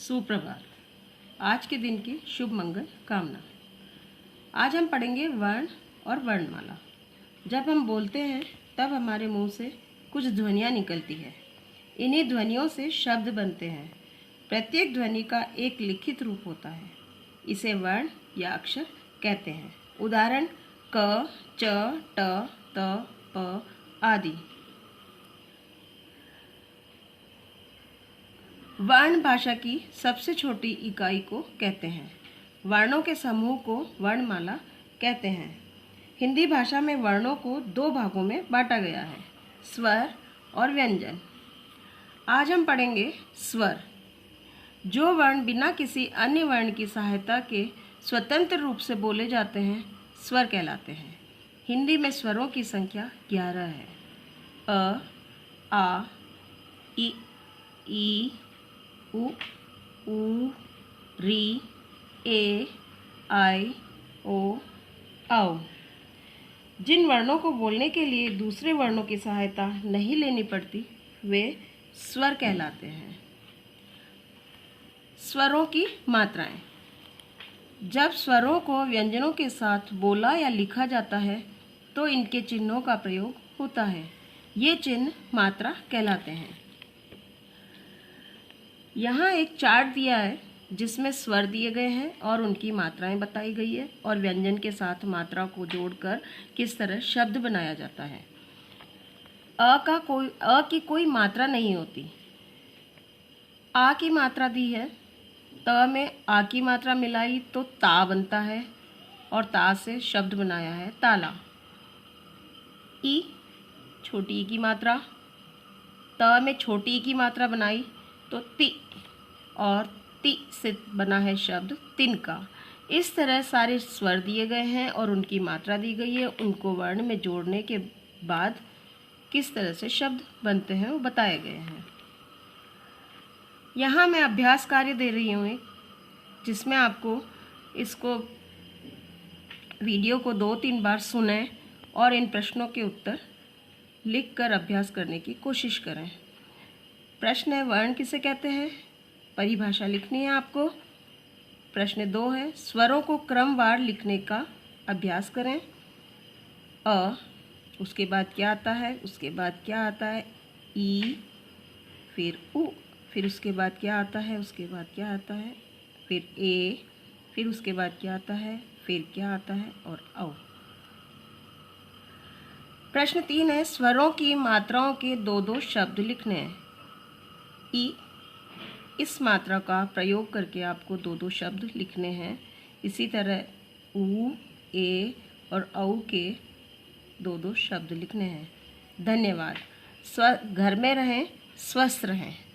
सुप्रभात। आज के दिन की शुभ मंगल कामना। आज हम पढ़ेंगे वर्ण और वर्णमाला। जब हम बोलते हैं तब हमारे मुंह से कुछ ध्वनियाँ निकलती है। इन्हीं ध्वनियों से शब्द बनते हैं। प्रत्येक ध्वनि का एक लिखित रूप होता है। इसे वर्ण या अक्षर कहते हैं। उदाहरण क, च, ट, त, प आदि। वर्ण भाषा की सबसे छोटी इकाई को कहते हैं। वर्णों के समूह को वर्णमाला कहते हैं। हिंदी भाषा में वर्णों को दो भागों में बांटा गया है, स्वर और व्यंजन। आज हम पढ़ेंगे स्वर। जो वर्ण बिना किसी अन्य वर्ण की सहायता के स्वतंत्र रूप से बोले जाते हैं, स्वर कहलाते हैं। हिंदी में स्वरों की संख्या 11 है। अ, आ, इ, ई, उ, री, ए, आई, ओ, औ। जिन वर्णों को बोलने के लिए दूसरे वर्णों की सहायता नहीं लेनी पड़ती, वे स्वर कहलाते हैं। स्वरों की मात्राएं। जब स्वरों को व्यंजनों के साथ बोला या लिखा जाता है तो इनके चिन्हों का प्रयोग होता है। ये चिन्ह मात्रा कहलाते हैं। यहाँ एक चार्ट दिया है जिसमें स्वर दिए गए हैं और उनकी मात्राएं बताई गई है और व्यंजन के साथ मात्रा को जोड़कर किस तरह शब्द बनाया जाता है। अ की कोई मात्रा नहीं होती। आ की मात्रा दी है। त में आ की मात्रा मिलाई तो ता बनता है और ता से शब्द बनाया है ताला। ई, छोटी ई की मात्रा। त में छोटी ई की मात्रा बनाई तो ति और ति से बना है शब्द तिनका। इस तरह सारे स्वर दिए गए हैं और उनकी मात्रा दी गई है। उनको वर्ण में जोड़ने के बाद किस तरह से शब्द बनते हैं वो बताए गए हैं। यहाँ मैं अभ्यास कार्य दे रही हूँ जिसमें आपको इसको वीडियो को 2-3 बार सुनें और इन प्रश्नों के उत्तर लिखकर अभ्यास करने की कोशिश करें। प्रश्न है, वर्ण किसे कहते हैं? परिभाषा लिखनी है आपको। प्रश्न 2 है, स्वरों को क्रमवार लिखने का अभ्यास करें। अ, उसके बाद क्या आता है? उसके बाद क्या आता है? ई, फिर उ, फिर उसके बाद क्या आता है? उसके बाद क्या आता है? फिर ए, फिर उसके बाद क्या आता है? फिर क्या आता है? और औ। प्रश्न 3 है, स्वरों की मात्राओं के 2-2 शब्द लिखने हैं। ई, इस मात्रा का प्रयोग करके आपको 2-2 शब्द लिखने हैं। इसी तरह उ, ए और औ के 2-2 शब्द लिखने हैं। धन्यवाद। घर में रहें, स्वस्थ रहें।